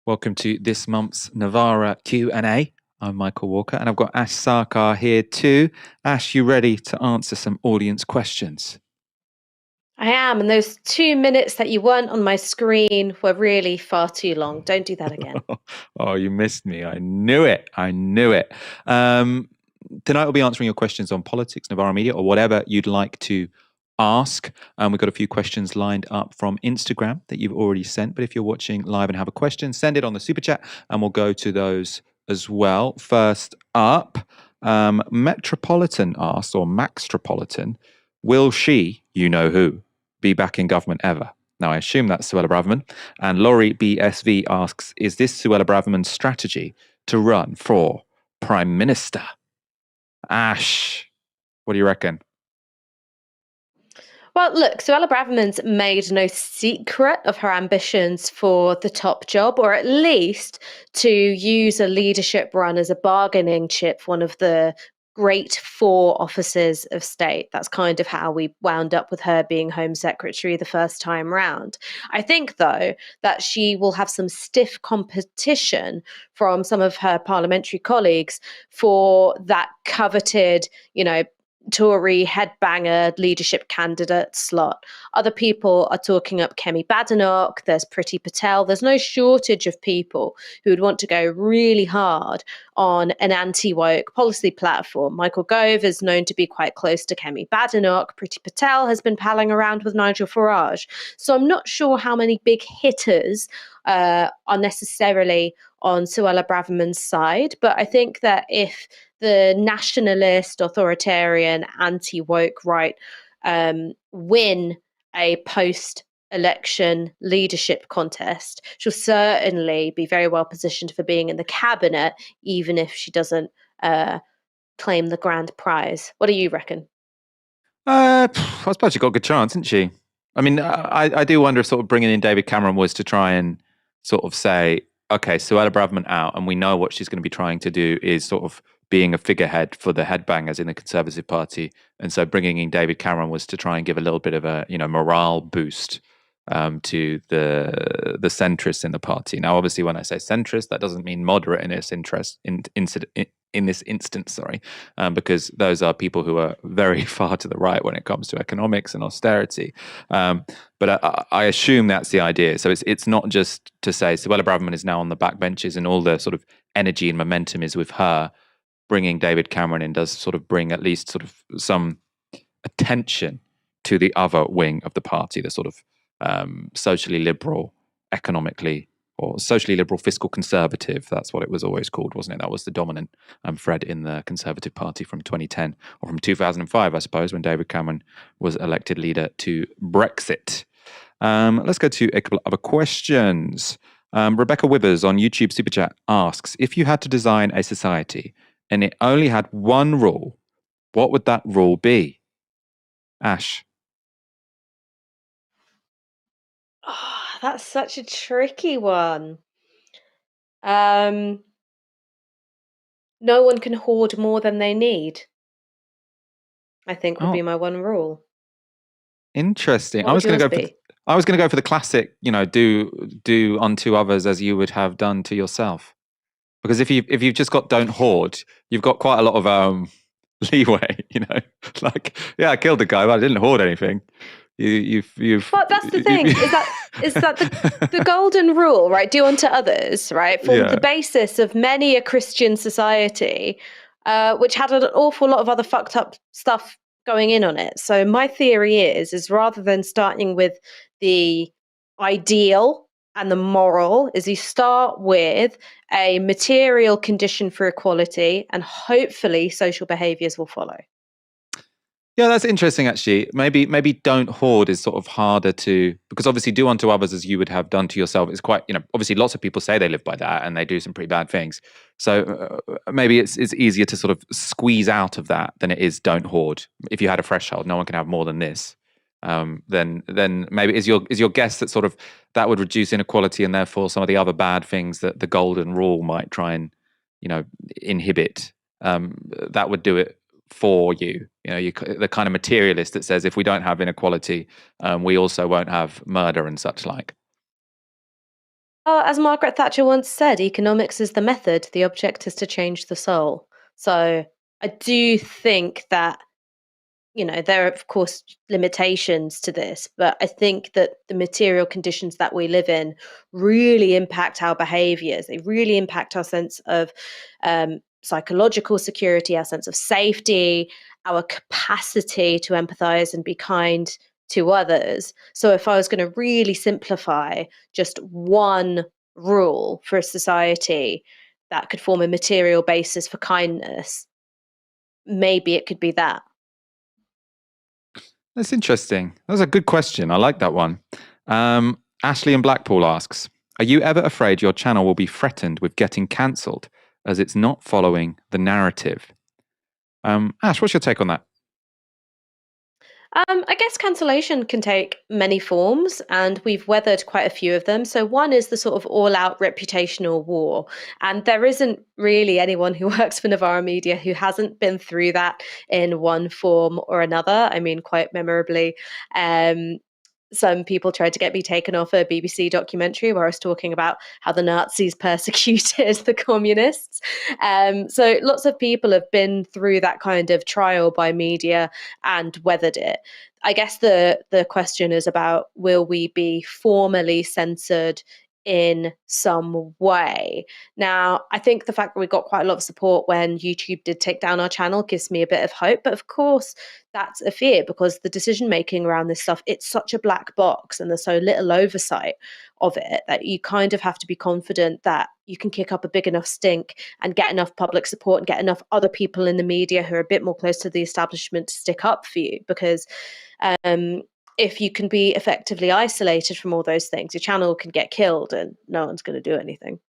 Welcome to this month's Novara Q&A. I'm Michael Walker and I've got Ash Sarkar here too. Ash, you ready to answer some audience questions? I am, and those 2 minutes that you weren't on my screen were really far too long. Don't do that again. Oh, you missed me. I knew it. I knew it. Tonight we'll be answering your questions on politics, Novara media, or whatever you'd like to ask. We've got a few questions lined up from Instagram that you've already sent. But if you're watching live and have a question, send it on the super chat and we'll go to those as well. First up, Metropolitan asks, or Maxtropolitan, will she, you know who, be back in government ever? Now, I assume that's Suella Braverman. And Laurie BSV asks, is this Suella Braverman's strategy to run for Prime Minister? Ash, what do you reckon? Well, look, Suella Braverman's made no secret of her ambitions for the top job, or at least to use a leadership run as a bargaining chip, one of the great four offices of state. That's kind of how we wound up with her being Home Secretary the first time round. I think, though, that she will have some stiff competition from some of her parliamentary colleagues for that coveted, Tory headbanger leadership candidate slot. Other people are talking up Kemi Badenoch, there's Priti Patel. There's no shortage of people who would want to go really hard on an anti-woke policy platform. Michael Gove is known to be quite close to Kemi Badenoch. Priti Patel has been palling around with Nigel Farage. So I'm not sure how many big hitters are necessarily on Suella Braverman's side, but I think that if the nationalist, authoritarian, anti-woke right win a post-election leadership contest, she'll certainly be very well positioned for being in the cabinet, even if she doesn't claim the grand prize. What do you reckon? I suppose she got a good chance, didn't she? I mean, I do wonder if sort of bringing in David Cameron was to try and sort of say, okay, Suella Braverman out, and we know what she's going to be trying to do is sort of being a figurehead for the headbangers in the Conservative Party, and so bringing in David Cameron was to try and give a little bit of a morale boost to the centrists in the party. Now, obviously, when I say centrist, that doesn't mean moderate in its interest in this instance, sorry, because those are people who are very far to the right when it comes to economics and austerity. But I assume that's the idea. So it's not just to say Suella Braverman is now on the backbenches and all the sort of energy and momentum is with her. Bringing David Cameron in does sort of bring at least sort of some attention to the other wing of the party, the sort of socially liberal, economically, or socially liberal fiscal conservative. That's what it was always called, wasn't it? That was the dominant thread in the Conservative Party from 2010 or from 2005, I suppose, when David Cameron was elected leader to Brexit. Let's go to a couple of other questions. Rebecca Withers on YouTube Super Chat asks, if you had to design a society and it only had one rule, what would that rule be? Ash. Oh, that's such a tricky one. Um, no one can hoard more than they need, I think would be Oh, my one rule. interesting. What would yours be? I was going to go for the classic, do unto others as you would have done to yourself. Because if you've just got don't hoard, you've got quite a lot of leeway, Like, yeah, I killed the guy, but I didn't hoard anything. Well, that's the thing. Is that the golden rule, right? Do unto others, right? Formed yeah. the basis of many a Christian society, which had an awful lot of other fucked up stuff going in on it. So my theory is rather than starting with the ideal and the moral, is you start with a material condition for equality, and hopefully social behaviors will follow. Yeah, that's interesting actually. Maybe don't hoard is sort of harder to, because obviously do unto others as you would have done to yourself is quite, obviously lots of people say they live by that and they do some pretty bad things. So maybe it's easier to sort of squeeze out of that than it is don't hoard. If you had a threshold, no one can have more than this. Then maybe is your guess that sort of that would reduce inequality and therefore some of the other bad things that the golden rule might try and inhibit, that would do it for you. The kind of materialist that says if we don't have inequality, we also won't have murder and such like. As Margaret Thatcher once said, economics is the method, the object is to change the soul. So I do think that, there are, of course, limitations to this, but I think that the material conditions that we live in really impact our behaviors. They really impact our sense of psychological security, our sense of safety, our capacity to empathize and be kind to others. So, if I was going to really simplify just one rule for a society that could form a material basis for kindness, maybe it could be that. That's interesting. That's a good question. I like that one. Ashley in Blackpool asks, are you ever afraid your channel will be threatened with getting cancelled as it's not following the narrative? Ash, what's your take on that? I guess cancellation can take many forms, and we've weathered quite a few of them. So, one is the sort of all out reputational war. And there isn't really anyone who works for Novara Media who hasn't been through that in one form or another. I mean, quite memorably. Um, some people tried to get me taken off a BBC documentary where I was talking about how the Nazis persecuted the communists. So lots of people have been through that kind of trial by media and weathered it. I guess the question is about, will we be formally censored in some way? Now, I think the fact that we got quite a lot of support when YouTube did take down our channel gives me a bit of hope. But of course, that's a fear because the decision making around this stuff, it's such a black box and there's so little oversight of it that you kind of have to be confident that you can kick up a big enough stink and get enough public support and get enough other people in the media who are a bit more close to the establishment to stick up for you. Because if you can be effectively isolated from all those things, your channel can get killed and no one's going to do anything.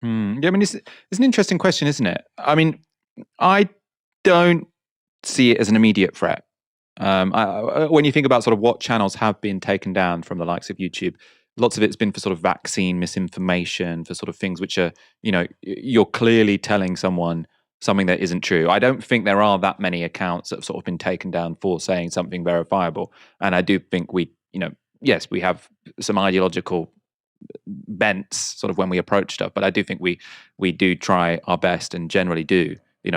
Yeah, I mean, it's an interesting question, isn't it? I mean, I don't see it as an immediate threat. When you think about sort of what channels have been taken down from the likes of YouTube, lots of it's been for sort of vaccine misinformation, for sort of things which are, you're clearly telling someone something that isn't true. I don't think there are that many accounts that have sort of been taken down for saying something verifiable. And I do think yes, we have some ideological bents sort of when we approach stuff, but I do think we do try our best and generally do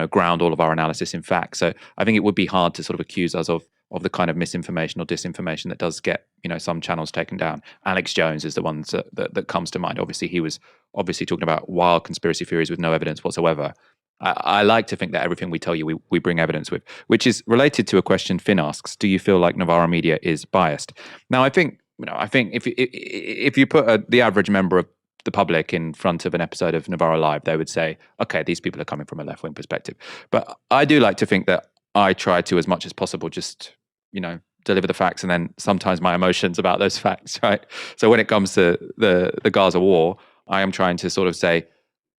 ground all of our analysis in fact. So I think it would be hard to sort of accuse us of the kind of misinformation or disinformation that does get some channels taken down. Alex Jones is the one that comes to mind. Obviously, he was obviously talking about wild conspiracy theories with no evidence whatsoever. I like to think that everything we tell you, we bring evidence with, which is related to a question Finn asks: do you feel like Novara Media is biased? Now, I think if you put the average member of the public in front of an episode of Novara Live, they would say, okay, these people are coming from a left-wing perspective. But I do like to think that I try to, as much as possible, just, deliver the facts and then sometimes my emotions about those facts, right? So when it comes to the Gaza war, I am trying to sort of say,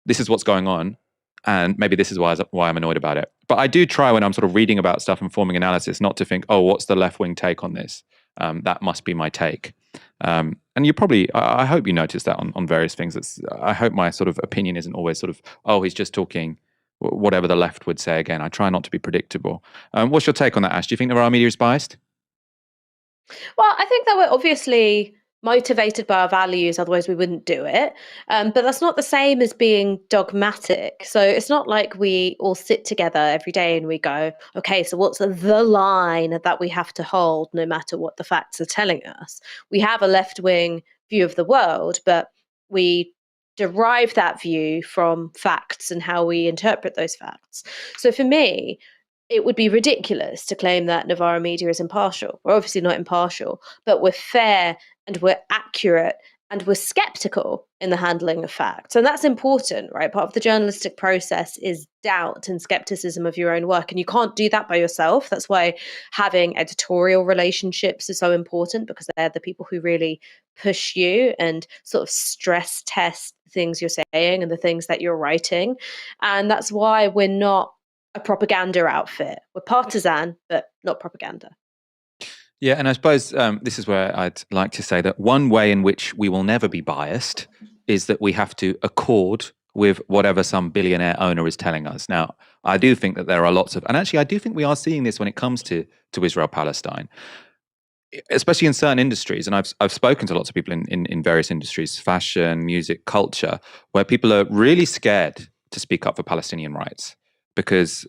this is what's going on, and maybe this is why I'm annoyed about it. But I do try when I'm sort of reading about stuff and forming analysis, not to think, oh, what's the left-wing take on this? That must be my take. And you probably, I hope you notice that on various things. I hope my sort of opinion isn't always sort of, oh, he's just talking whatever the left would say again. I try not to be predictable. What's your take on that, Ash? Do you think Novara Media is biased? Well, I think that we're obviously motivated by our values, otherwise we wouldn't do it. But that's not the same as being dogmatic. So it's not like we all sit together every day and we go, okay, so what's the line that we have to hold no matter what the facts are telling us? We have a left wing view of the world, but we derive that view from facts and how we interpret those facts. So for me, it would be ridiculous to claim that Novara Media is impartial. We're obviously not impartial, but we're fair and we're accurate and we're skeptical in the handling of facts. And that's important, right? Part of the journalistic process is doubt and skepticism of your own work. And you can't do that by yourself. That's why having editorial relationships is so important, because they're the people who really push you and sort of stress test the things you're saying and the things that you're writing. And that's why we're not a propaganda outfit. We're partisan, but not propaganda. Yeah, and I suppose this is where I'd like to say that one way in which we will never be biased is that we have to accord with whatever some billionaire owner is telling us. Now, I do think that there are lots of, and actually I do think we are seeing this when it comes to Israel-Palestine. especially in certain industries, and I've spoken to lots of people in various industries, fashion, music, culture, where people are really scared to speak up for Palestinian rights because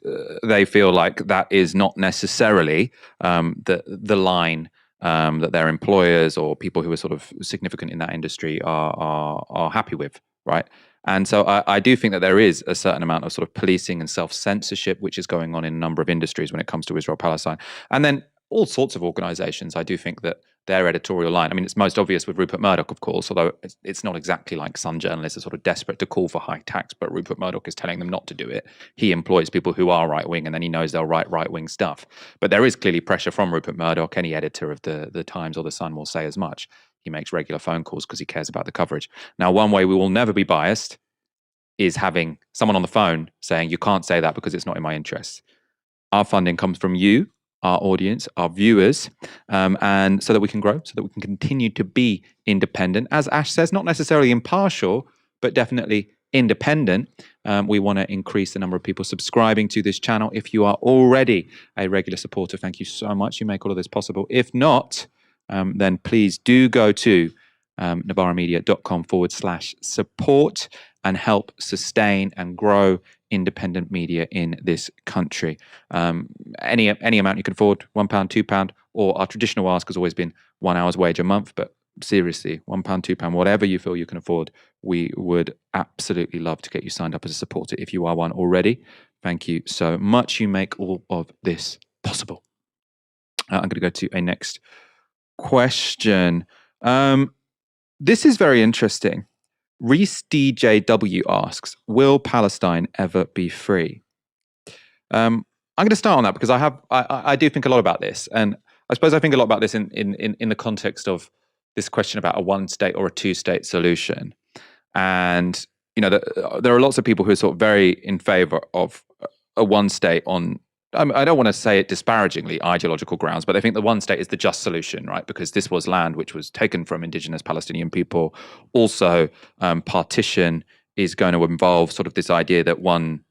they feel like that is not necessarily the line that their employers or people who are sort of significant in that industry are happy with, right? And so I do think that there is a certain amount of sort of policing and self-censorship which is going on in a number of industries when it comes to Israel Palestine, and then all sorts of organizations. I do think that their editorial line, I mean, it's most obvious with Rupert Murdoch, of course, although it's not exactly like some journalists are sort of desperate to call for high tax, but Rupert Murdoch is telling them not to do it. He employs people who are right-wing, and then he knows they'll write right-wing stuff. But there is clearly pressure from Rupert Murdoch. Any editor of the Times or the Sun will say as much. He makes regular phone calls because he cares about the coverage. Now, one way we will never be biased is having someone on the phone saying, you can't say that because it's not in my interests. Our funding comes from you, our audience, our viewers, and so that we can grow, so that we can continue to be independent. As Ash says, not necessarily impartial, but definitely independent. We want to increase the number of people subscribing to this channel. If you are already a regular supporter, thank you so much. You make all of this possible. If not, then please do go to novaramedia.com/support and help sustain and grow independent media in this country. Any amount you can afford, £1, £2, or our traditional ask has always been 1 hour's wage a month. But seriously, £1, £2, whatever you feel you can afford, we would absolutely love to get you signed up as a supporter if you are one already. Thank you so much. You make all of this possible. I'm going to go to a next question. This is very interesting. Reese DJW asks, will Palestine ever be free? I'm going to start on that because I do think a lot about this. And I suppose I think a lot about this in the context of this question about a one state or a two state solution. And, you know, there are lots of people who are sort of very in favor of a one state on, I don't want to say it disparagingly, ideological grounds, but I think the one state is the just solution, right? Because this was land which was taken from indigenous Palestinian people. Also, partition is going to involve sort of this idea that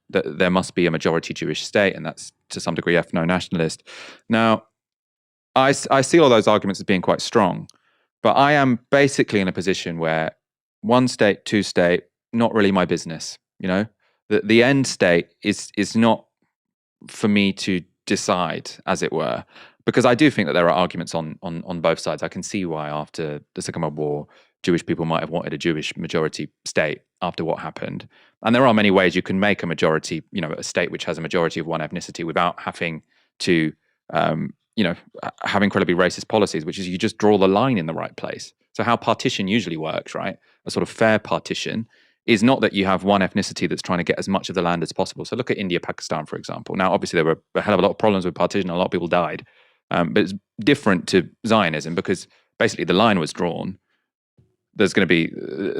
there must be a majority Jewish state, and that's to some degree ethno-nationalist. Now, I see all those arguments as being quite strong, but I am basically in a position where one state, two state, not really my business. You know, the end state is not for me to decide, as it were, because I do think that there are arguments on both sides. I can see why after the Second World War, Jewish people might have wanted a Jewish majority state after what happened. And there are many ways you can make a majority, you know, a state which has a majority of one ethnicity without having to, you know, have incredibly racist policies, which is you just draw the line in the right place. So how partition usually works, right? A sort of fair partition is not that you have one ethnicity that's trying to get as much of the land as possible. So look at India, Pakistan, for example. Now, obviously, there were a hell of a lot of problems with partition. A lot of people died. But it's different to Zionism because basically the line was drawn. There's going to be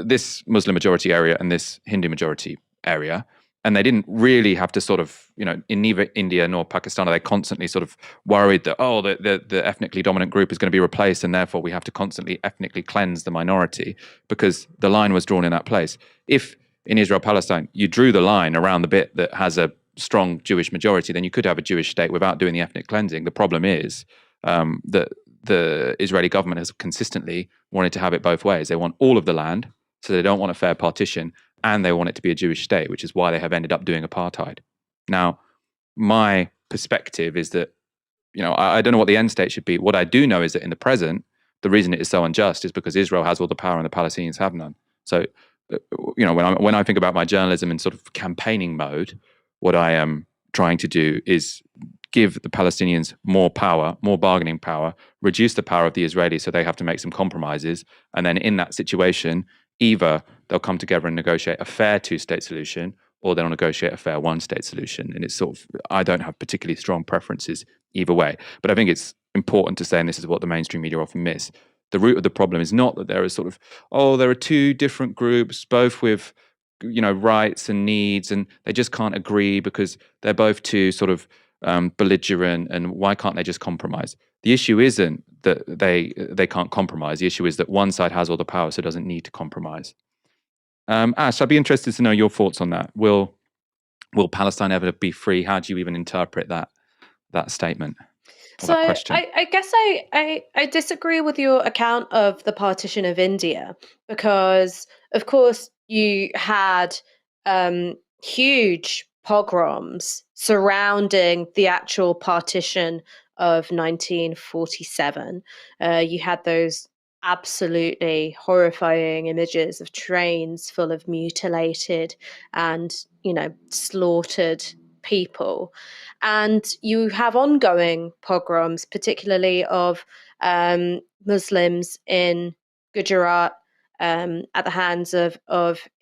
this Muslim majority area and this Hindu majority area. And they didn't really have to sort of, you know, in neither India nor Pakistan are they constantly sort of worried that, oh, the ethnically dominant group is going to be replaced and therefore we have to constantly ethnically cleanse the minority because the line was drawn in that place. If in Israel, Palestine, you drew the line around the bit that has a strong Jewish majority, then you could have a Jewish state without doing the ethnic cleansing. The problem is that the Israeli government has consistently wanted to have it both ways. They want all of the land, so they don't want a fair partition, and they want it to be a Jewish state, which is why they have ended up doing apartheid. Now, my perspective is that, you know, I don't know what the end state should be. What I do know is that in the present, the reason it is so unjust is because Israel has all the power and the Palestinians have none. So, you know, when I think about my journalism in sort of campaigning mode, what I am trying to do is give the Palestinians more power, more bargaining power, reduce the power of the Israelis so they have to make some compromises. And then in that situation, either they'll come together and negotiate a fair two-state solution or they'll negotiate a fair one-state solution. And it's sort of, I don't have particularly strong preferences either way. But I think it's important to say, and this is what the mainstream media often miss, the root of the problem is not that there is sort of, oh, there are two different groups, both with, you know, rights and needs, and they just can't agree because they're both too sort of belligerent, and why can't they just compromise? The issue isn't that they can't compromise. The issue is that one side has all the power, so it doesn't need to compromise. Ash, I'd be interested to know your thoughts on that. Will Palestine ever be free? How do you even interpret that statement? or So that question? I guess I disagree with your account of the partition of India because, of course, you had huge pogroms surrounding the actual partition of 1947. You had those absolutely horrifying images of trains full of mutilated and, slaughtered people. And you have ongoing pogroms, particularly of Muslims in Gujarat at the hands of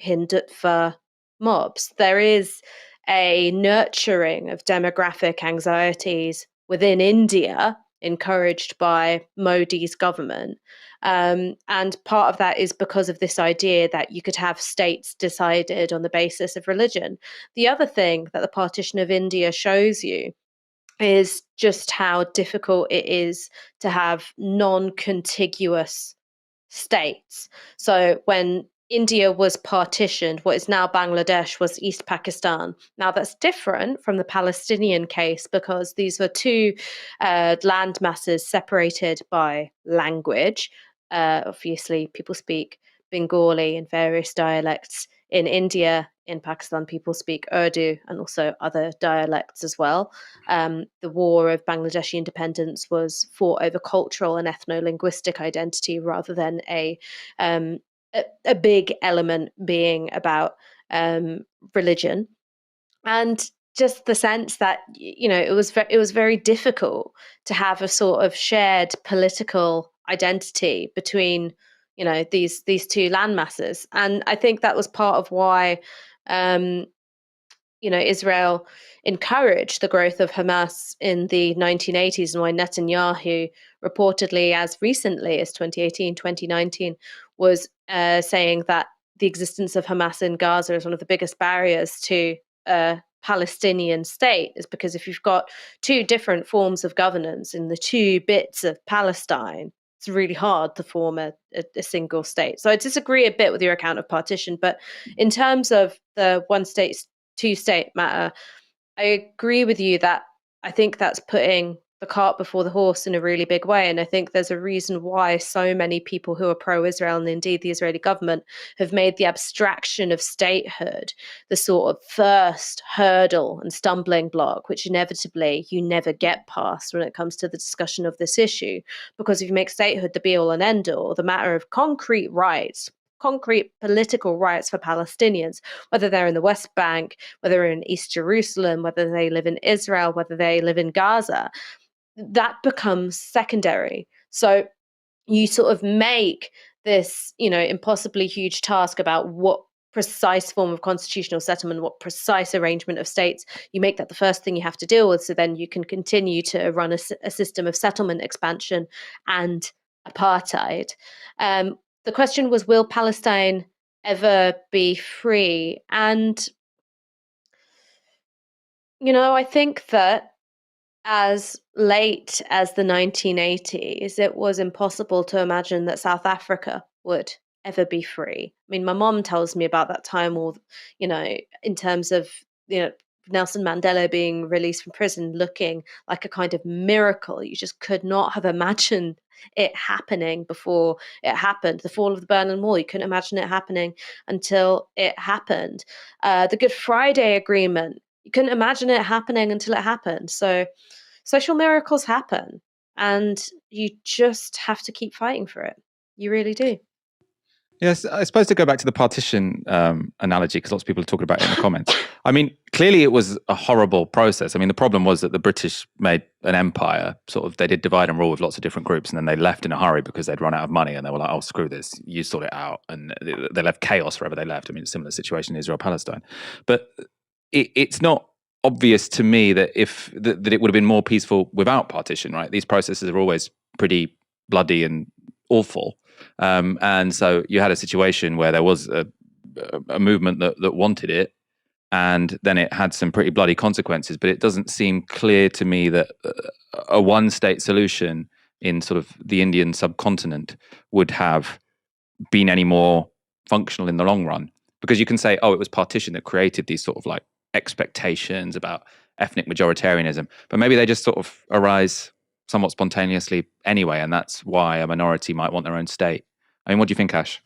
Hindutva mobs. There is a nurturing of demographic anxieties within India, encouraged by Modi's government. And part of that is because of this idea that you could have states decided on the basis of religion. The other thing that the partition of India shows you is just how difficult it is to have non contiguous states. So when India was partitioned, what is now Bangladesh was East Pakistan. Now that's different from the Palestinian case because these were two land masses separated by language. Obviously, people speak Bengali and various dialects. In India, in Pakistan, people speak Urdu and also other dialects as well. The war of Bangladeshi independence was fought over cultural and ethno-linguistic identity rather than um, a big element being about religion. And just the sense that it was very difficult to have a sort of shared political identity between these two land masses. And I think that was part of why um, Israel encouraged the growth of Hamas in the 1980s and why Netanyahu reportedly as recently as 2018, 2019 was saying that the existence of Hamas in Gaza is one of the biggest barriers to a Palestinian state is because if you've got two different forms of governance in the two bits of Palestine, it's really hard to form a single state. So I disagree a bit with your account of partition, but in terms of the one state two state matter, I agree with you that I think that's putting the cart before the horse in a really big way. And I think there's a reason why so many people who are pro Israel and indeed the Israeli government have made the abstraction of statehood the sort of first hurdle and stumbling block, which inevitably you never get past when it comes to the discussion of this issue. Because if you make statehood the be all and end all, the matter of concrete rights, concrete political rights for Palestinians, whether they're in the West Bank, whether they're in East Jerusalem, whether they live in Israel, whether they live in Gaza, that becomes secondary. So you sort of make this, impossibly huge task about what precise form of constitutional settlement, what precise arrangement of states, you make that the first thing you have to deal with. So then you can continue to run a system of settlement expansion and apartheid. The question was, will Palestine ever be free? And, I think that as late as the 1980s, it was impossible to imagine that South Africa would ever be free. I mean, my mom tells me about that time, or, in terms of, Nelson Mandela being released from prison looking like a kind of miracle. You just could not have imagined it happening before it happened. The fall of the Berlin Wall, you couldn't imagine it happening until it happened. The Good Friday Agreement, you couldn't imagine it happening until it happened. So social miracles happen, and you just have to keep fighting for it. You really do. Yes, I suppose to go back to the partition analogy, because lots of people are talking about it in the comments. I mean, clearly it was a horrible process. I mean, the problem was that the British made an empire, sort of, they did divide and rule with lots of different groups, and then they left in a hurry because they'd run out of money, and they were like, oh, screw this, you sort it out. And they left chaos wherever they left. I mean, it's a similar situation in Israel-Palestine. But it's not obvious to me that that it would have been more peaceful without partition, right? These processes are always pretty bloody and awful. And so you had a situation where there was a movement that wanted it, and then it had some pretty bloody consequences. But it doesn't seem clear to me that a one-state solution in sort of the Indian subcontinent would have been any more functional in the long run. Because you can say, oh, it was partition that created these sort of like expectations about ethnic majoritarianism, but maybe they just sort of arise somewhat spontaneously anyway, and that's why a minority might want their own state. I mean, what do you think, Ash?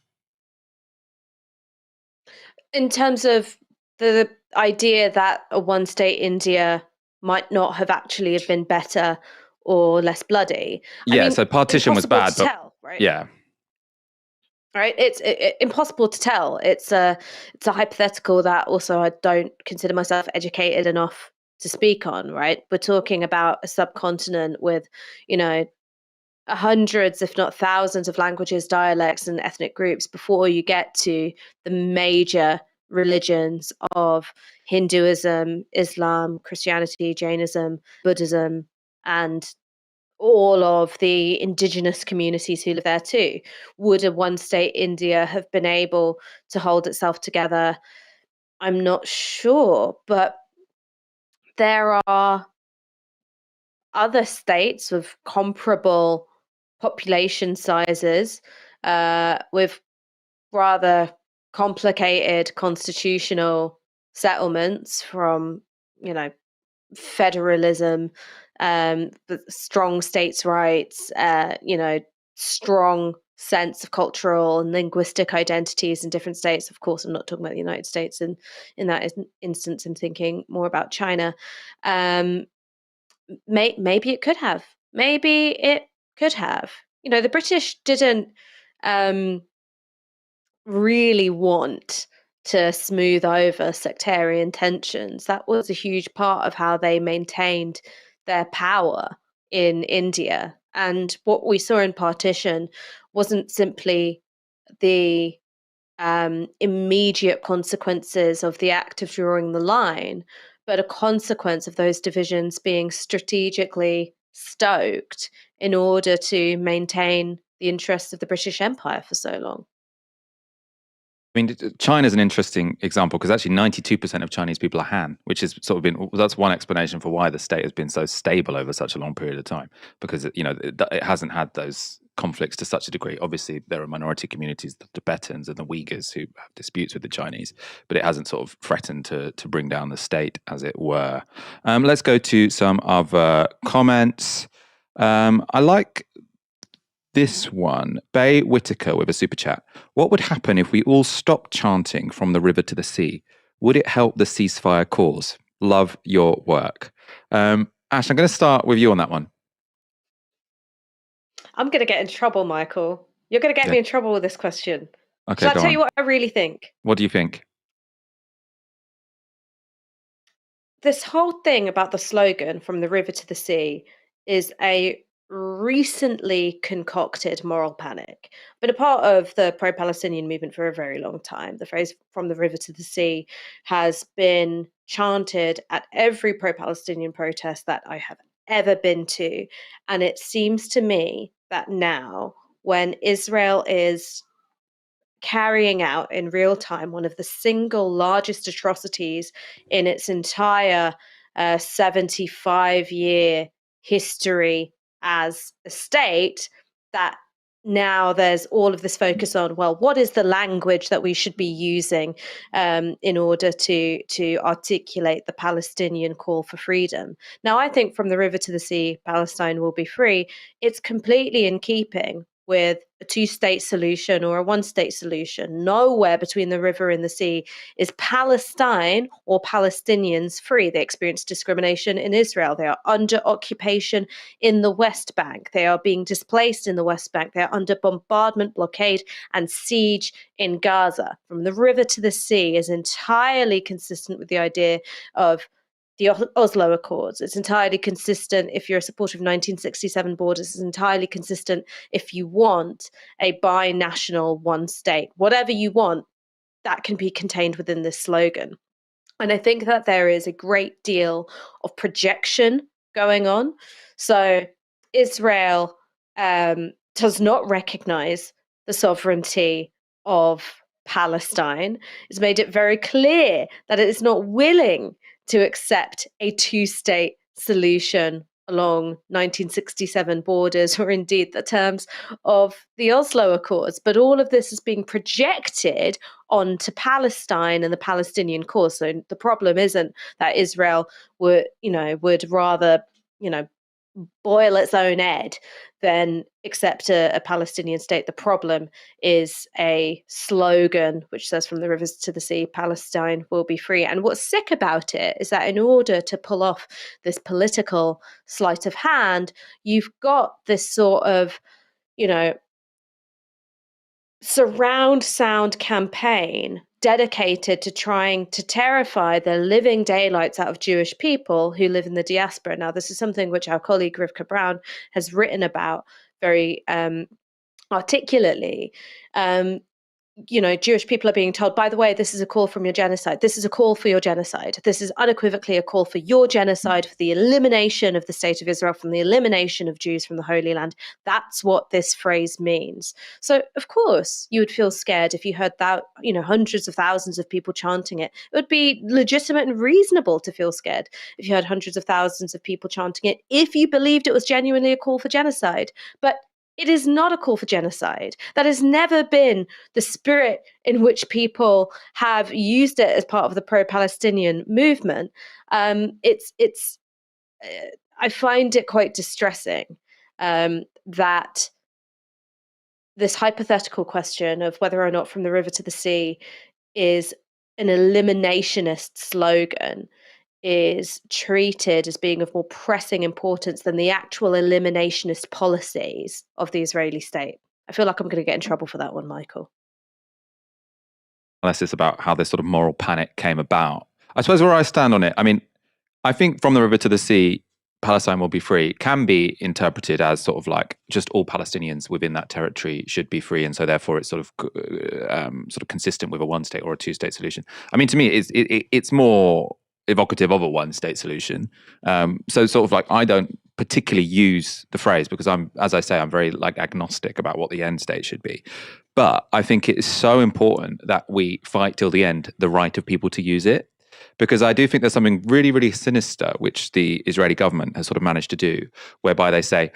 In terms of the idea that a one state India might not have actually have been better or less bloody, I Yeah, mean, so partition was impossible to bad, but tell, right? yeah. Right, it's impossible to tell. It's a hypothetical that also I don't consider myself educated enough to speak on. Right, we're talking about a subcontinent with, you know, hundreds, if not thousands, of languages, dialects, and ethnic groups before you get to the major religions of Hinduism, Islam, Christianity, Jainism, Buddhism, and all of the indigenous communities who live there too. Would a one state India have been able to hold itself together? I'm not sure, but there are other states with comparable population sizes, with rather complicated constitutional settlements from, you know, federalism, strong states' rights, strong sense of cultural and linguistic identities in different states. Of course, I'm not talking about the United States, and in that instance, I'm thinking more about China. Um, maybe it could have. Maybe it could have. You know, the British didn't um, really want to smooth over sectarian tensions. That was a huge part of how they maintained their power in India. And what we saw in partition wasn't simply the immediate consequences of the act of drawing the line, but a consequence of those divisions being strategically stoked in order to maintain the interests of the British Empire for so long. I mean, China's an interesting example because actually 92% of Chinese people are Han, which has sort of been, that's one explanation for why the state has been so stable over such a long period of time, because it hasn't had those conflicts to such a degree. Obviously, there are minority communities, the Tibetans and the Uyghurs, who have disputes with the Chinese, but it hasn't sort of threatened to bring down the state, as it were. Let's go to some other comments. I like this one, Bay Whitaker with a super chat. What would happen if we all stopped chanting from the river to the sea? Would it help the ceasefire cause? Love your work. Ash, I'm going to start with you on that one. I'm going to get in trouble, Michael. You're going to get Yeah. me in trouble with this question. Okay, Shall I go tell on. you what I really think? What do you think? This whole thing about the slogan "from the river to the sea" is a recently concocted moral panic. Been a part of the pro-Palestinian movement for a very long time. The phrase "from the river to the sea" has been chanted at every pro-Palestinian protest that I have ever been to, and it seems to me that now, when Israel is carrying out in real time one of the single largest atrocities in its entire 75-year history as a state, that now there's all of this focus on, well, what is the language that we should be using in order to articulate the Palestinian call for freedom. Now, I think from the river to the sea, Palestine will be free. It's completely in keeping with a two-state solution or a one-state solution. Nowhere between the river and the sea is Palestine or Palestinians free. They experience discrimination in Israel. They are under occupation in the West Bank. They are being displaced in the West Bank. They are under bombardment, blockade, and siege in Gaza. From the river to the sea is entirely consistent with the idea of the Oslo Accords. It's entirely consistent if you're a supporter of 1967 borders. It's entirely consistent if you want a binational one state. Whatever you want, that can be contained within this slogan. And I think that there is a great deal of projection going on. So Israel does not recognize the sovereignty of Palestine. It's made it very clear that it is not willing to accept a two-state solution along 1967 borders, or indeed the terms of the Oslo Accords. But all of this is being projected onto Palestine and the Palestinian cause. So the problem isn't that Israel would rather, boil its own egg, then accept a Palestinian state. The problem is a slogan which says, from the rivers to the sea, Palestine will be free. And what's sick about it is that in order to pull off this political sleight of hand, you've got this sort of, you know, surround sound campaign dedicated to trying to terrify the living daylights out of Jewish people who live in the diaspora. Now, this is something which our colleague Rivka Brown has written about very articulately. Jewish people are being told, by the way, this is a call from your genocide. This is a call for your genocide. This is unequivocally a call for your genocide, for the elimination of the state of Israel, from the elimination of Jews from the Holy Land. That's what this phrase means. So, of course, you would feel scared if you heard that, hundreds of thousands of people chanting it. It would be legitimate and reasonable to feel scared if you heard hundreds of thousands of people chanting it, if you believed it was genuinely a call for genocide. But it is not a call for genocide. That has never been the spirit in which people have used it as part of the pro-Palestinian movement. It's. I find it quite distressing that this hypothetical question of whether or not from the river to the sea is an eliminationist slogan is treated as being of more pressing importance than the actual eliminationist policies of the Israeli state. I feel like I'm going to get in trouble for that one, Michael. Unless it's about how this sort of moral panic came about. I suppose where I stand on it, I mean, I think from the river to the sea, Palestine will be free can be interpreted as sort of like just all Palestinians within that territory should be free, and so therefore it's sort of consistent with a one-state or a two-state solution. I mean, to me, it's more evocative of a one-state solution. So sort of like I don't particularly use the phrase because as I say, I'm very like agnostic about what the end state should be. But I think it is so important that we fight till the end the right of people to use it. Because I do think there's something really, really sinister which the Israeli government has sort of managed to do, whereby they say,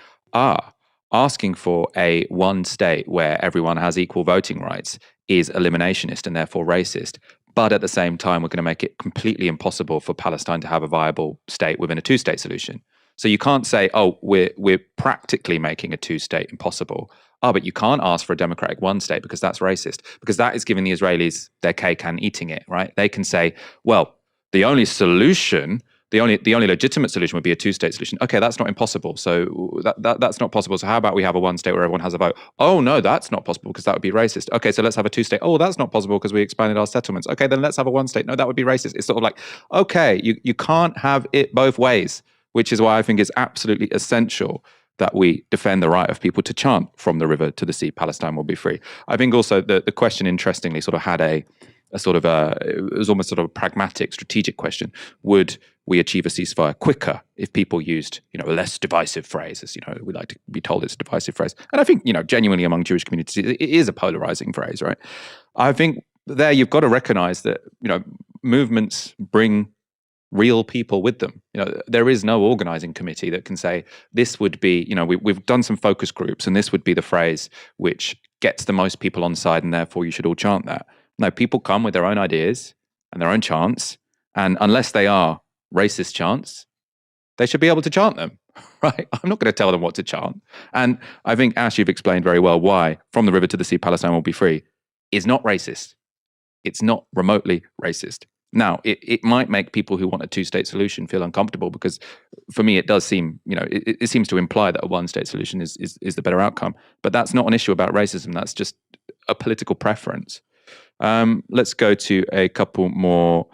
asking for a one state where everyone has equal voting rights is eliminationist and therefore racist. But at the same time, we're going to make it completely impossible for Palestine to have a viable state within a two-state solution. So you can't say, we're practically making a two-state impossible. But you can't ask for a democratic one state because that's racist, because that is giving the Israelis their cake and eating it, right? They can say, well, the only solution, the only legitimate solution would be a two-state solution. Okay, that's not impossible. So that's not possible. So how about we have a one state where everyone has a vote? Oh, no, that's not possible because that would be racist. Okay, so let's have a two-state. Oh, that's not possible because we expanded our settlements. Okay, then let's have a one state. No, that would be racist. It's sort of like, okay, you can't have it both ways, which is why I think it's absolutely essential that we defend the right of people to chant from the river to the sea, Palestine will be free. I think also the question, interestingly, sort of had a sort of it was almost sort of a pragmatic, strategic question. Would we achieve a ceasefire quicker if people used, a less divisive phrase, as, we like to be told it's a divisive phrase. And I think, genuinely among Jewish communities, it is a polarizing phrase, right? I think there you've got to recognize that, movements bring real people with them. There is no organizing committee that can say this would be, we've done some focus groups and this would be the phrase which gets the most people on side and therefore you should all chant that. No, people come with their own ideas and their own chants, and unless they are racist chants, they should be able to chant them, right? I'm not going to tell them what to chant. And I think, Ash, you've explained very well why from the river to the sea, Palestine will be free is not racist. It's not remotely racist. Now, it might make people who want a two-state solution feel uncomfortable because, for me, it does seem, it seems to imply that a one-state solution is the better outcome. But that's not an issue about racism. That's just a political preference. Let's go to a couple more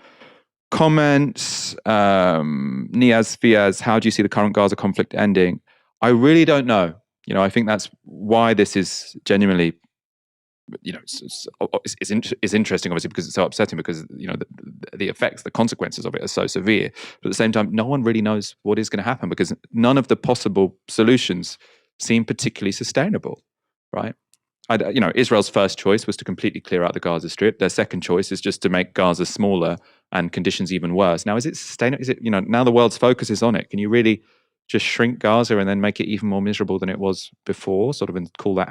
comments. Niaz Fiaz, how do you see the current Gaza conflict ending? I really don't know. I think that's why this is genuinely, it's interesting, obviously, because it's so upsetting because, the effects, the consequences of it are so severe. But at the same time, no one really knows what is going to happen because none of the possible solutions seem particularly sustainable, right? Israel's first choice was to completely clear out the Gaza Strip. Their second choice is just to make Gaza smaller and conditions even worse. Now, is it sustainable? Is it, now the world's focus is on it. Can you really just shrink Gaza and then make it even more miserable than it was before, sort of, and call that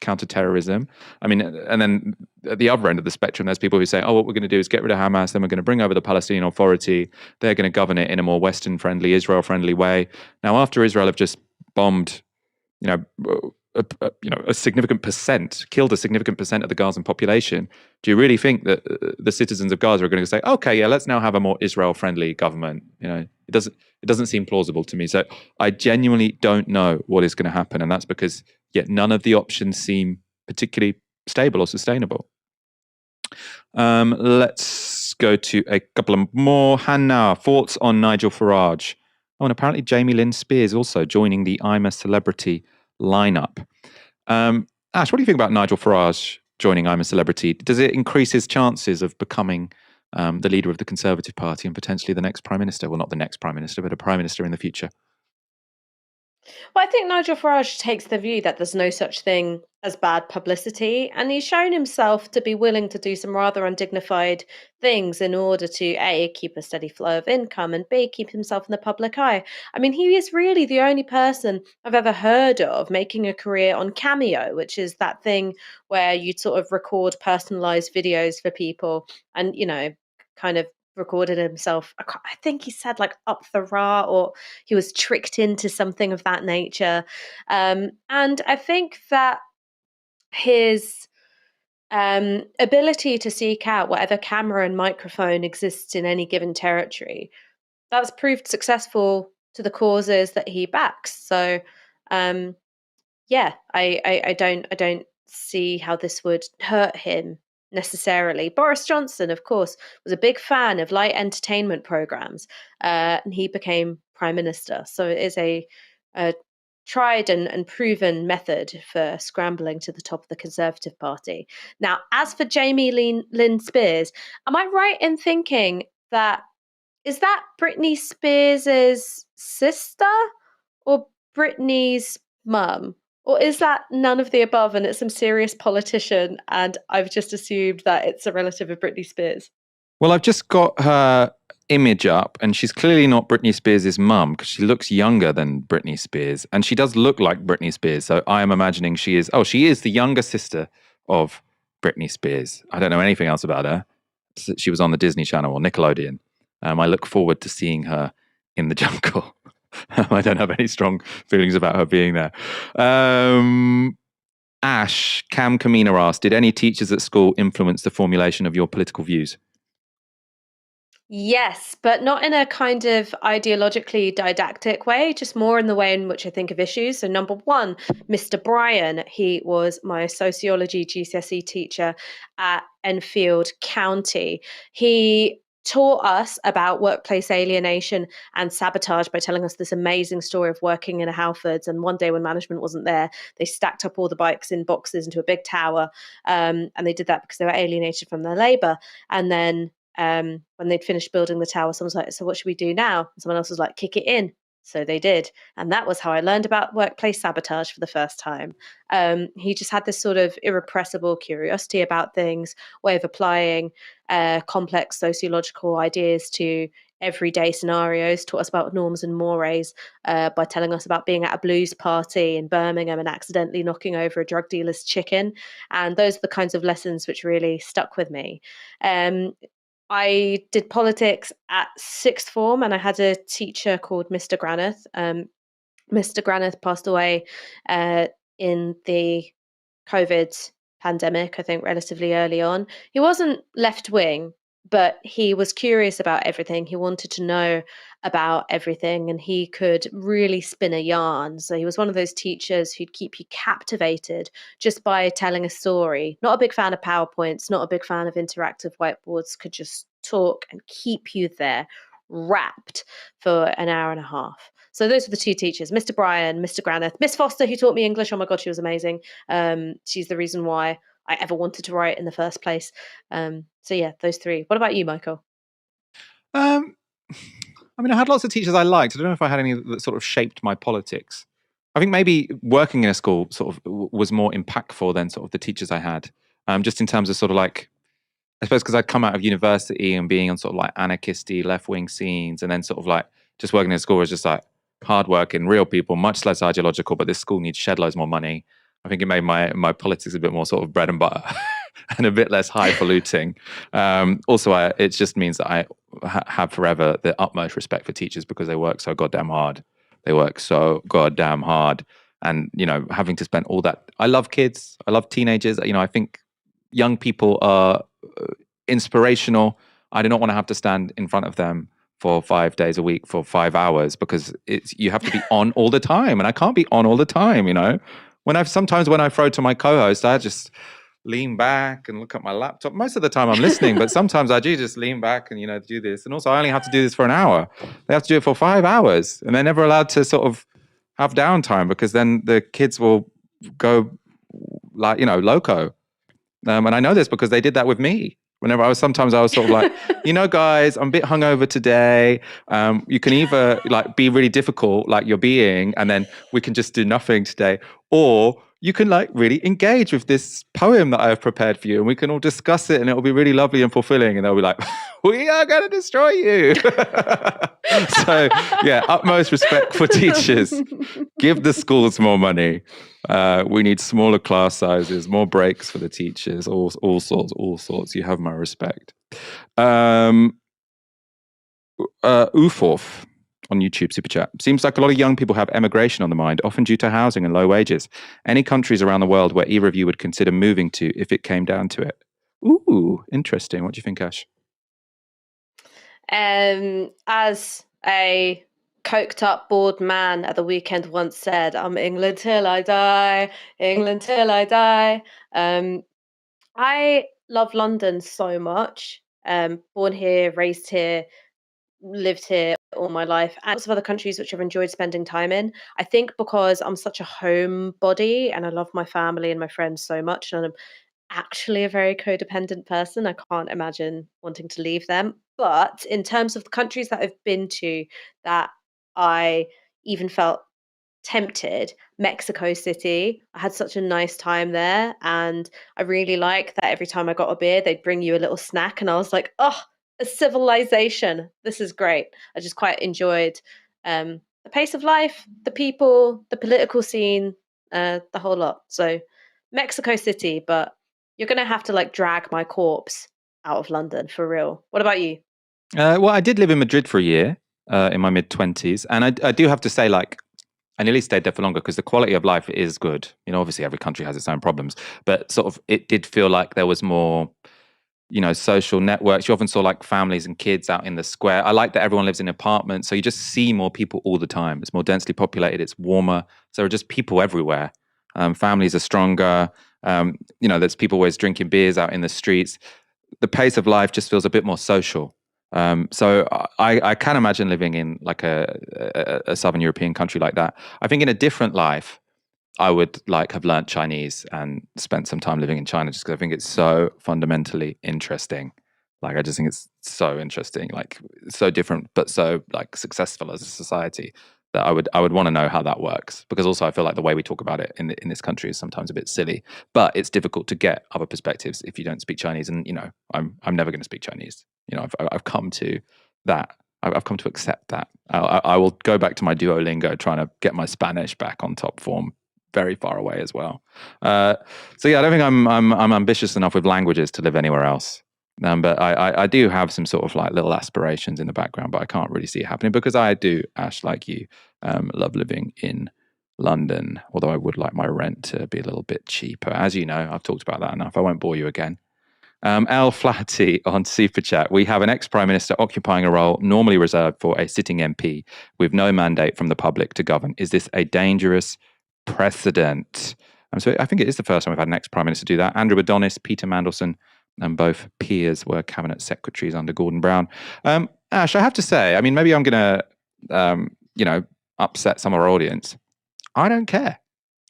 counterterrorism. I mean, and then at the other end of the spectrum, there's people who say, oh, what we're going to do is get rid of Hamas, then we're going to bring over the Palestinian Authority. They're going to govern it in a more Western-friendly, Israel-friendly way. Now, after Israel have just bombed, a significant percent, killed a significant percent of the Gazan population, do you really think that the citizens of Gaza are going to say, okay, yeah, let's now have a more Israel-friendly government? It doesn't seem plausible to me. So I genuinely don't know what is going to happen, and that's because yet none of the options seem particularly stable or sustainable. Let's go to a couple of more. Hannah, thoughts on Nigel Farage? Oh, and apparently Jamie Lynn Spears also joining the I'm a Celebrity lineup. Ash, what do you think about Nigel Farage joining I'm a Celebrity? Does it increase his chances of becoming the leader of the Conservative Party and potentially the next Prime Minister? Well, not the next Prime Minister, but a Prime Minister in the future. Well, I think Nigel Farage takes the view that there's no such thing as bad publicity, and he's shown himself to be willing to do some rather undignified things in order to A, keep a steady flow of income, and B, keep himself in the public eye. I mean, he is really the only person I've ever heard of making a career on Cameo, which is that thing where you sort of record personalized videos for people and, kind of recorded himself. I think he said like up the ra, or he was tricked into something of that nature. And I think that his ability to seek out whatever camera and microphone exists in any given territory, that's proved successful to the causes that he backs. So yeah, I don't see how this would hurt him necessarily. Boris Johnson, of course, was a big fan of light entertainment programs, and he became prime minister. So it is a tried and proven method for scrambling to the top of the Conservative Party. Now, as for Jamie Lynn Spears, am I right in thinking that is that Britney Spears's sister or Britney's mum? Or is that none of the above and it's some serious politician and I've just assumed that it's a relative of Britney Spears? Well, I've just got her image up, and she's clearly not Britney Spears' mum because she looks younger than Britney Spears, and she does look like Britney Spears. So I am imagining she is the younger sister of Britney Spears. I don't know anything else about her. She was on the Disney Channel or Nickelodeon. I look forward to seeing her in the jungle. I don't have any strong feelings about her being there. Ash, Cam Kamina asked, did any teachers at school influence the formulation of your political views? Yes, but not in a kind of ideologically didactic way, just more in the way in which I think of issues. So, number one, Mr. Bryan, he was my sociology GCSE teacher at Enfield County. He taught us about workplace alienation and sabotage by telling us this amazing story of working in a Halfords. And one day when management wasn't there, they stacked up all the bikes in boxes into a big tower. And they did that because they were alienated from their labor. And then when they'd finished building the tower, someone was like, so what should we do now? And someone else was like, kick it in. So they did. And that was how I learned about workplace sabotage for the first time. He just had this sort of irrepressible curiosity about things, way of applying complex sociological ideas to everyday scenarios, taught us about norms and mores by telling us about being at a blues party in Birmingham and accidentally knocking over a drug dealer's chicken. And those are the kinds of lessons which really stuck with me. I did politics at sixth form, and I had a teacher called Mr. Granith. Mr. Granith passed away in the COVID pandemic, I think relatively early on. He wasn't left wing, but he was curious about everything. He wanted to know about everything, and he could really spin a yarn. So he was one of those teachers who'd keep you captivated just by telling a story. Not a big fan of PowerPoints, not a big fan of interactive whiteboards, could just talk and keep you there wrapped for an hour and a half. So those were the two teachers, Mr. Bryan, Mr. Granith, Miss Foster, who taught me English. Oh my God, she was amazing. She's the reason why I ever wanted to write in the first place. So yeah, those three. What about you, Michael? I mean, I had lots of teachers I liked. I don't know if I had any that sort of shaped my politics. I think maybe working in a school sort of was more impactful than sort of the teachers I had. Just in terms of sort of like, I suppose because I'd come out of university and being on sort of like anarchisty, left-wing scenes, and then sort of like just working in a school was just like hard working, real people, much less ideological, but this school needs shed loads more money. I think it made my politics a bit more sort of bread and butter and a bit less highfalutin. Also, it just means that I have forever the utmost respect for teachers because they work so goddamn hard. They work so goddamn hard. And, having to spend all that. I love kids. I love teenagers. I think young people are inspirational. I do not want to have to stand in front of them for 5 days a week for 5 hours because you have to be on all the time, and I can't be on all the time. When I throw to my co-host, I just lean back and look at my laptop. Most of the time I'm listening, but sometimes I do just lean back and do this. And also, I only have to do this for an hour. They have to do it for 5 hours, and they're never allowed to sort of have downtime because then the kids will go loco. And I know this because they did that with me. Sometimes I was sort of like, guys, I'm a bit hungover today. You can either be really difficult, like you're being, and then we can just do nothing today, or you can really engage with this poem that I have prepared for you, and we can all discuss it, and it will be really lovely and fulfilling. And they'll be like, we are going to destroy you. So yeah, utmost respect for teachers. Give the schools more money. We need smaller class sizes, more breaks for the teachers, all sorts. You have my respect. Uforth on YouTube Super Chat. Seems like a lot of young people have emigration on the mind, often due to housing and low wages. Any countries around the world where either of you would consider moving to if it came down to it? Ooh, interesting. What do you think, Ash? As a coked up, bored man at the weekend once said, I'm England till I die, England till I die. I love London so much. Born here, raised here, lived here all my life, and lots of other countries which I've enjoyed spending time in. I think because I'm such a homebody and I love my family and my friends so much, and I'm actually a very codependent person. I can't imagine wanting to leave them. But in terms of the countries that I've been to that I even felt tempted, Mexico City. I had such a nice time there. And I really like that every time I got a beer, they'd bring you a little snack. And I was like, oh, a civilization. This is great. I just quite enjoyed the pace of life, the people, the political scene, the whole lot. So Mexico City, but you're going to have to drag my corpse out of London for real. What about you? Well, I did live in Madrid for a year in my mid-20s. And I do have to say, I nearly stayed there for longer because the quality of life is good. Obviously every country has its own problems, but sort of it did feel like there was more, social networks. You often saw families and kids out in the square. I like that everyone lives in apartments. So you just see more people all the time. It's more densely populated. It's warmer. So there are just people everywhere. Families are stronger. There's people always drinking beers out in the streets. The pace of life just feels a bit more social. So I can imagine living in a Southern European country like that. I think in a different life, I would have learnt Chinese and spent some time living in China just because I think it's so fundamentally interesting. I just think it's so interesting, so different, but so successful as a society that I would want to know how that works. Because also I feel like the way we talk about it in this country is sometimes a bit silly, but it's difficult to get other perspectives if you don't speak Chinese. And I'm never going to speak Chinese. I've come to that. I've come to accept that. I will go back to my Duolingo, trying to get my Spanish back on top form. Very far away as well. So yeah, I don't think I'm ambitious enough with languages to live anywhere else. But I do have some sort of little aspirations in the background, but I can't really see it happening because I do, Ash, like you, love living in London. Although I would like my rent to be a little bit cheaper. As you know, I've talked about that enough. I won't bore you again. Al Flatty on Super Chat. We have an ex-Prime Minister occupying a role normally reserved for a sitting MP with no mandate from the public to govern. Is this a dangerous precedent? So I think it is the first time we've had an ex-Prime Minister do that. Andrew Adonis, Peter Mandelson, and both peers were cabinet secretaries under Gordon Brown. Ash, I have to say, maybe I'm going to, upset some of our audience. I don't care.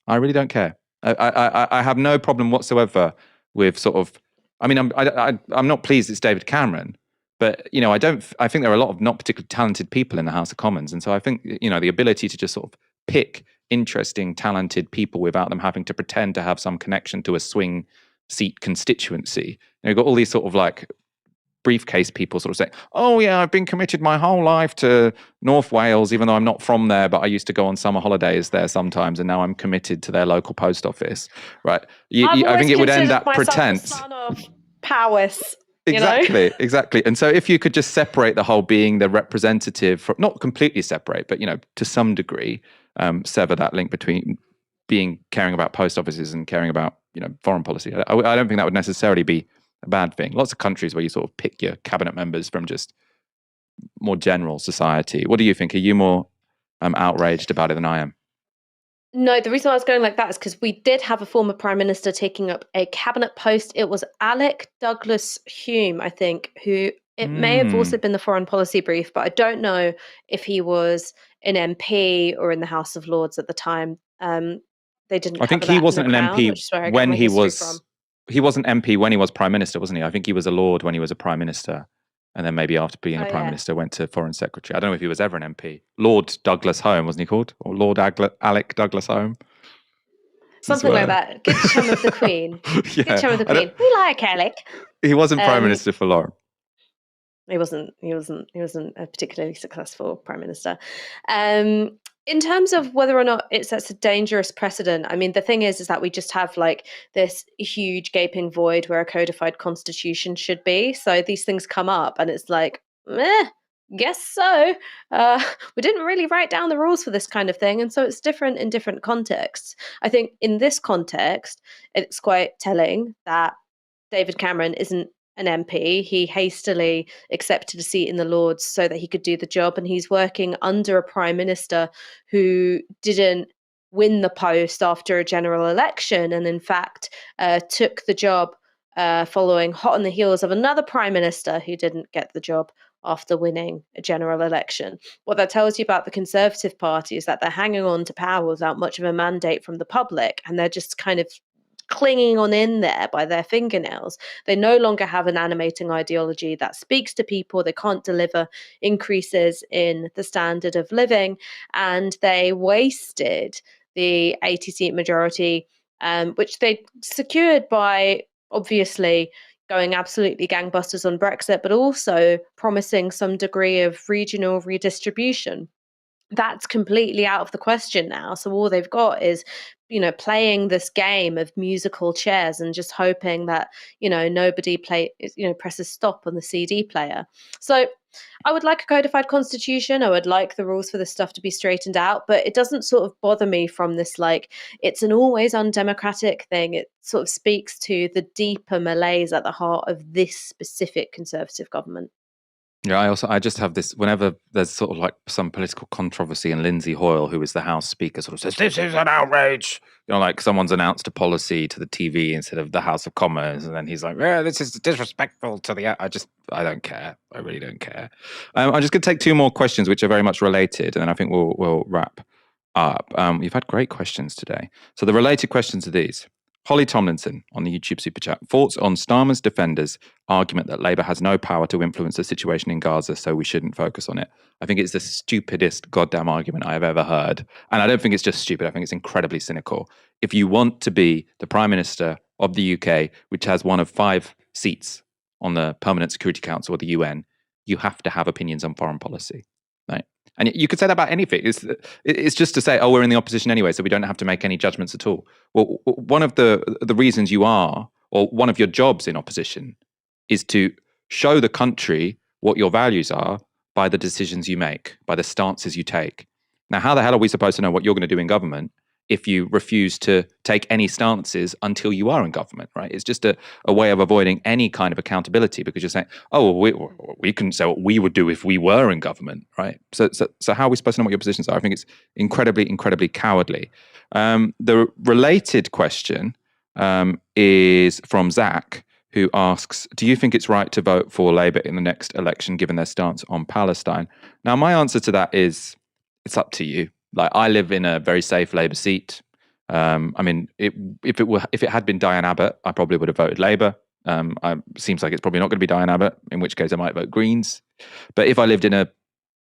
I really don't care. I have no problem whatsoever with sort of. I'm not pleased it's David Cameron, but I think there are a lot of not particularly talented people in the House of Commons, and so I think the ability to just sort of pick interesting, talented people without them having to pretend to have some connection to a swing seat constituency. You've got all these sort of briefcase people sort of say, oh yeah, I've been committed my whole life to North Wales, even though I'm not from there, but I used to go on summer holidays there sometimes, and now I'm committed to their local post office, right? I've I always think it would end considered that myself the pretense. son of Powys. Exactly. And so if you could just separate the whole being the representative, from, not completely separate, but to some degree, sever that link between caring about post offices and caring about foreign policy. I don't think that would necessarily be a bad thing. Lots of countries where you sort of pick your cabinet members from just more general society. What do you think? Are you more outraged about it than I am? No, the reason I was going like that is because we did have a former prime minister taking up a cabinet post. It was Alec Douglas Hume, I think, who it may have also been the foreign policy brief, but I don't know if he was an MP or in the House of Lords at the time. They didn't I think cover he that in wasn't the an Crown, MP which is where I get when my he history was. from. He wasn't MP when he was prime minister, wasn't he? I think he was a lord when he was a prime minister, and then maybe after being a prime minister, went to foreign secretary. I don't know if he was ever an MP. Lord Douglas Home, wasn't he called, or Lord Alec Douglas Home? Something like that. Good chum of the Queen. Yeah, good chum of the Queen. We like Alec. He wasn't prime minister for long. He wasn't a particularly successful prime minister. In terms of whether or not it sets a dangerous precedent, I mean, the thing is that we just have like this huge gaping void where a codified constitution should be. So these things come up, and it's like, guess so. We didn't really write down the rules for this kind of thing, and so it's different in different contexts. I think in this context, it's quite telling that David Cameron isn't an MP. He hastily accepted a seat in the Lords so that he could do the job, and he's working under a prime minister who didn't win the post after a general election, and in fact took the job following hot on the heels of another prime minister who didn't get the job after winning a general election. What that tells you about the Conservative Party is that they're hanging on to power without much of a mandate from the public, and they're just kind of clinging on in there by their fingernails. They no longer have an animating ideology that speaks to people. They can't deliver increases in the standard of living, and they wasted the 80-seat majority, which they secured by obviously going absolutely gangbusters on Brexit, but also promising some degree of regional redistribution. That's completely out of the question now. So all they've got is, playing this game of musical chairs and just hoping that, nobody presses stop on the CD player. So I would like a codified constitution. I would like the rules for this stuff to be straightened out, but it doesn't sort of bother me from this, like, it's an always undemocratic thing. It sort of speaks to the deeper malaise at the heart of this specific Conservative government. Yeah, I just have this, whenever there's sort of like some political controversy, and Lindsay Hoyle, who is the House Speaker, sort of says, this is an outrage. Like someone's announced a policy to the TV instead of the House of Commons, and then he's like, yeah, this is disrespectful to the... I don't care. I really don't care. I'm just going to take two more questions, which are very much related, and then I think we'll wrap up. You've had great questions today. So the related questions are these. Holly Tomlinson on the YouTube Super Chat. Thoughts on Starmer's defenders' argument that Labour has no power to influence the situation in Gaza, so we shouldn't focus on it. I think it's the stupidest goddamn argument I have ever heard. And I don't think it's just stupid. I think it's incredibly cynical. If you want to be the Prime Minister of the UK, which has one of 5 seats on the Permanent Security Council or the UN, you have to have opinions on foreign policy. Right? And you could say that about anything. It's just to say, oh, we're in the opposition anyway, so we don't have to make any judgments at all. Well, one of the reasons you are, or one of your jobs in opposition, is to show the country what your values are by the decisions you make, by the stances you take. Now, how the hell are we supposed to know what you're going to do in government if you refuse to take any stances until you are in government, right? It's just a way of avoiding any kind of accountability, because you're saying, oh, we couldn't say what we would do if we were in government, right? So how are we supposed to know what your positions are? I think it's incredibly, incredibly cowardly. The related question is from Zach, who asks, do you think it's right to vote for Labour in the next election given their stance on Palestine? Now, my answer to that is, it's up to you. Like, I live in a very safe Labour seat. I mean, if it had been Diane Abbott, I probably would have voted Labour. Seems like it's probably not going to be Diane Abbott, in which case I might vote Greens. But if I lived in a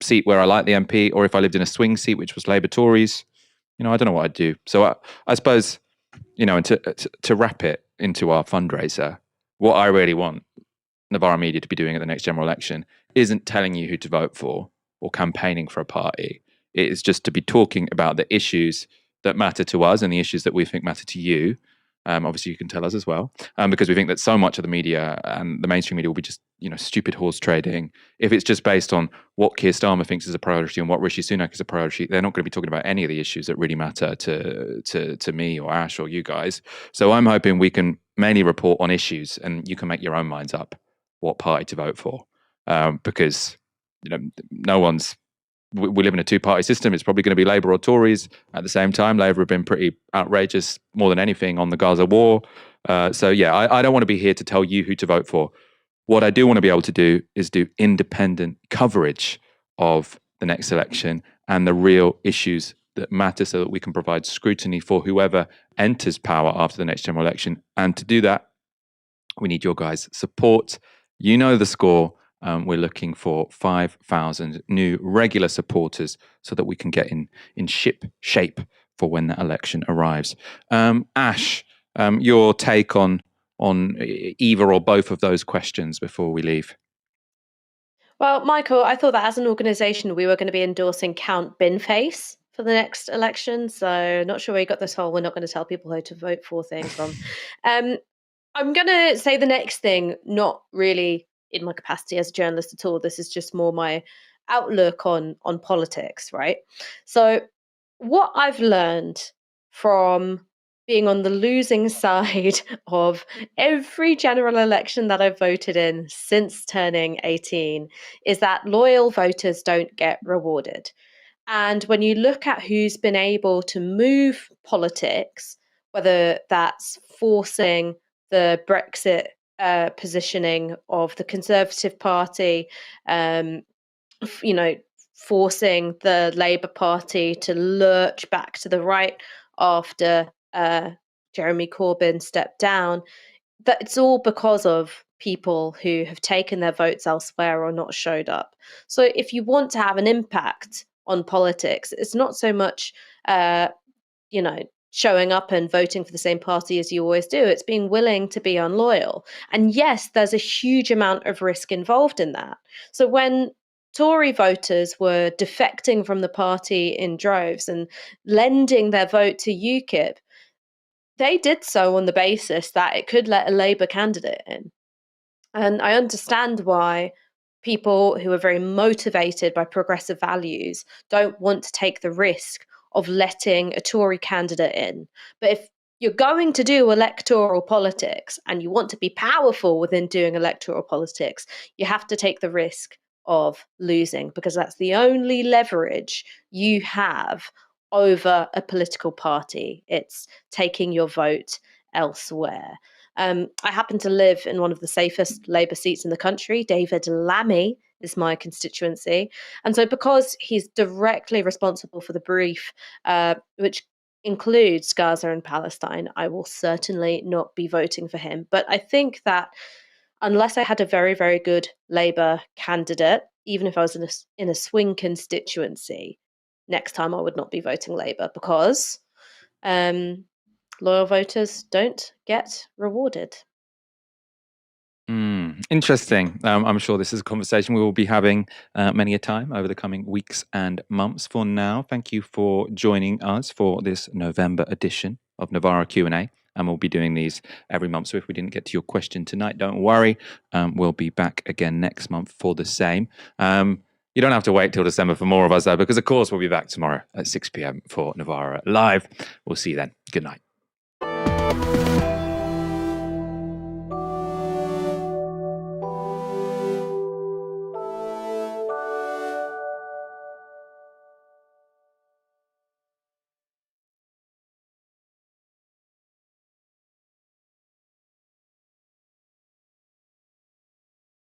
seat where I like the MP, or if I lived in a swing seat, which was Labour Tories, I don't know what I'd do. So I suppose, and to wrap it into our fundraiser, what I really want Novara media to be doing at the next general election isn't telling you who to vote for or campaigning for a party. It is just to be talking about the issues that matter to us and the issues that we think matter to you. Obviously, you can tell us as well, because we think that so much of the media and the mainstream media will be just, stupid horse trading. If it's just based on what Keir Starmer thinks is a priority and what Rishi Sunak is a priority, they're not going to be talking about any of the issues that really matter to me or Ash or you guys. So I'm hoping we can mainly report on issues, and you can make your own minds up what party to vote for, because no one's. We live in a two-party system. It's probably going to be Labour or Tories at the same time. Labour have been pretty outrageous, more than anything, on the Gaza war. So yeah, I don't want to be here to tell you who to vote for. What I do want to be able to do is do independent coverage of the next election and the real issues that matter, so that we can provide scrutiny for whoever enters power after the next general election. And to do that, we need your guys' support. You know the score. We're looking for 5,000 new regular supporters so that we can get in ship shape for when that election arrives. Ash, your take on either or both of those questions before we leave. Well, Michael, I thought that as an organisation, we were going to be endorsing Count Binface for the next election. So, not sure where you got this whole "we're not going to tell people who to vote for" thing from. I'm going to say the next thing, not really in my capacity as a journalist at all. This is just more my outlook on politics, right? So, what I've learned from being on the losing side of every general election that I've voted in since turning 18 is that loyal voters don't get rewarded. And when you look at who's been able to move politics, whether that's forcing the Brexit positioning of the Conservative Party, um, you know, forcing the Labour Party to lurch back to the right after Jeremy Corbyn stepped down, that it's all because of people who have taken their votes elsewhere or not showed up. So if you want to have an impact on politics, it's not so much, you know, showing up and voting for the same party as you always do. It's being willing to be unloyal. And yes, there's a huge amount of risk involved in that. So when Tory voters were defecting from the party in droves and lending their vote to UKIP, they did so on the basis that it could let a Labour candidate in. And I understand why people who are very motivated by progressive values don't want to take the risk of letting a Tory candidate in. But if you're going to do electoral politics and you want to be powerful within doing electoral politics, you have to take the risk of losing, because that's the only leverage you have over a political party. It's taking your vote elsewhere. I happen to live in one of the safest Labour seats in the country. David Lammy is my constituency. And so, because he's directly responsible for the brief, which includes Gaza and Palestine, I will certainly not be voting for him. But I think that unless I had a very, very good Labour candidate, even if I was in a swing constituency, next time I would not be voting Labour, because loyal voters don't get rewarded. Interesting. I'm sure this is a conversation we will be having many a time over the coming weeks and months. For now, thank you for joining us for this November edition of Novara Q&A. And we'll be doing these every month. So if we didn't get to your question tonight, don't worry. We'll be back again next month for the same. You don't have to wait till December for more of us, though, because, of course, we'll be back tomorrow at 6 p.m. for Novara Live. We'll see you then. Good night.